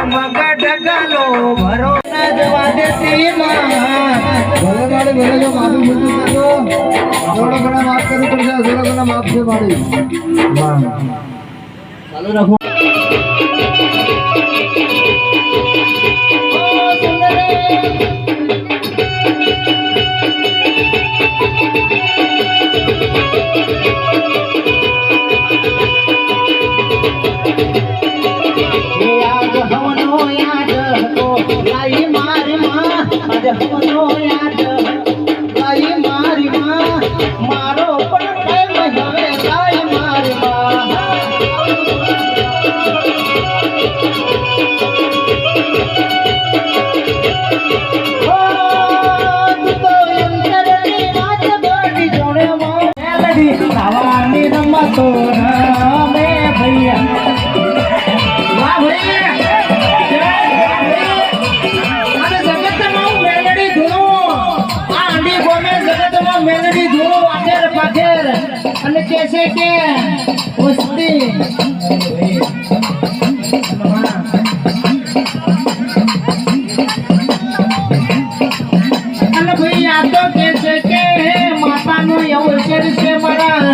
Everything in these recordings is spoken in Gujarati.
મગડ ગલો ભરો જવા દેતી માં ભલે મારી ભલે જો માફી મૂકી દેજો થોડો ઘણા માફ કરવું પડશે થોડો ઘણા માફ છે મારી ચાલુ રાખો મારો પણ હવે લાઈ મારી ખાવાની રમતો રમે ભૈયા વાહ ભૈયા મેલડી ધૂળો આગળ પાછળ અને કેસે કે ઉસ્તી અને ભાઈ આ તો કેસે કે માતાનું અવસર છે મારા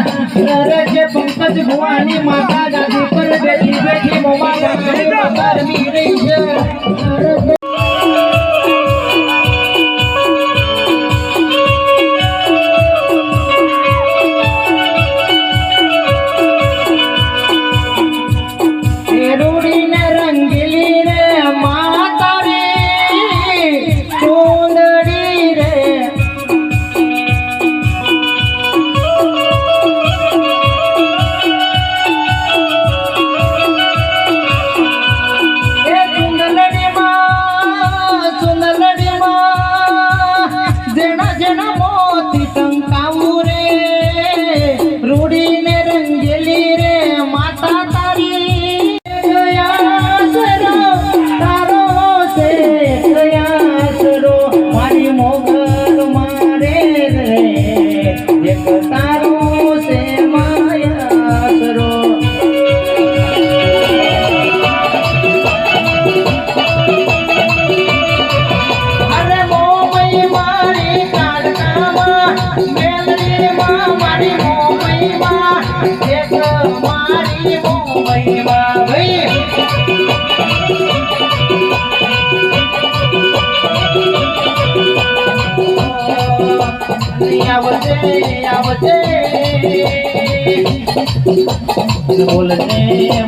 રે કે પંકજ ભવાની માતા ગાદી પર બેઠી બેઠી મોમાં બાંધણી માતા રમી રહી છે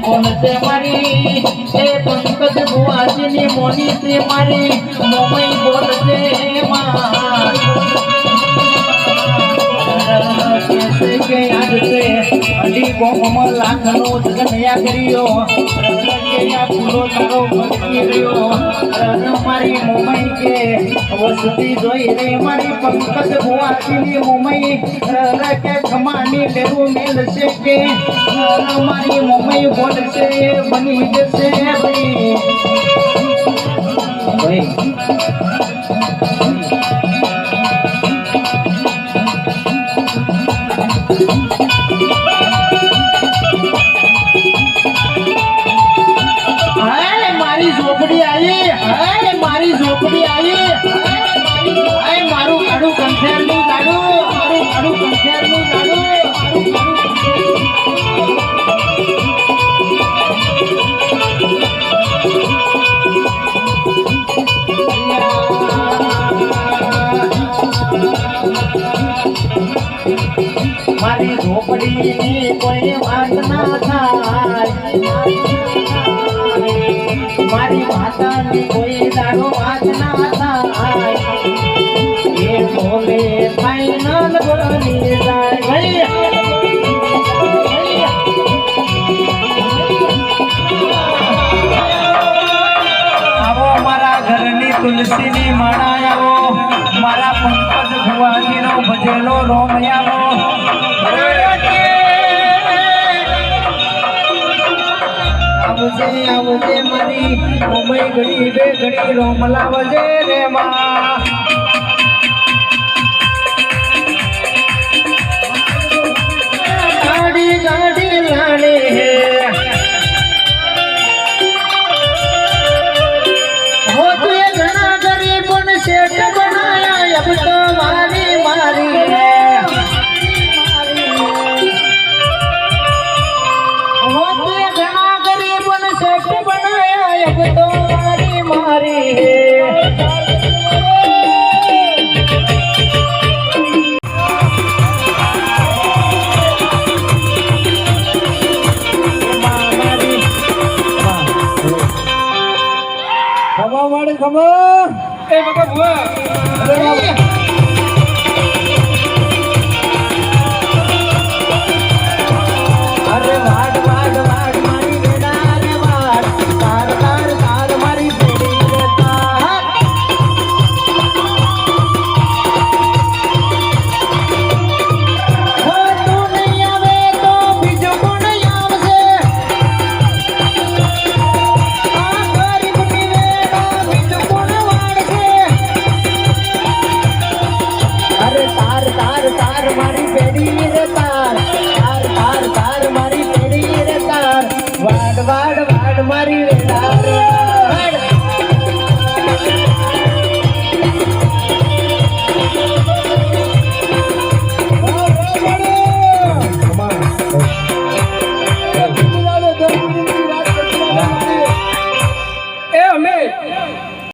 બોલતે મારી એ પંકજ ભુવાજીની મોની તે મારી મોમઈ બોલતે કે યાદ છે અડી ગોમમાં લાખનો જગનયા કર્યો ફૂલો તારો ભક્તિ રહ્યો મારી મોમઈ કે વસતી જોઈ રે મારી પંકજ ભુવાજીની મોમઈ કે ખમાની લેવું મેલશે કે મારી મોમઈ બોલશે બની જશે ભાઈ મારી ઝોપડી આવી મારું કાઢું કંઠેરનું કાઢું મારી ઝોપડીની કોઈ વાત ના થાય મારી માતાની કોઈ દાડો વાત ના થાય એ બોલે ફાઈનલ બની જાય આવો મારા ઘરની તુલસીની માળા આવો મારા પંકજ ભુવાજીનો ભજેલો રોમ આવો આવજે મારી મોમઈ ઘડી બે ઘડી રોમ લાવજે રે માં ગાડી ગાડી લાણી હે મોટો ભૂવા અરે બાપ. અરે વાડ વાડ વાડ મારી વેડા રે વાડ તાર તાર તાર મારી પેડી રે તાર હો તું નહીં આવે તો બીજું કોણ આવશે આ ગરીબની વેડા બીજું કોણ વાળશે અરે તાર તાર તાર મારી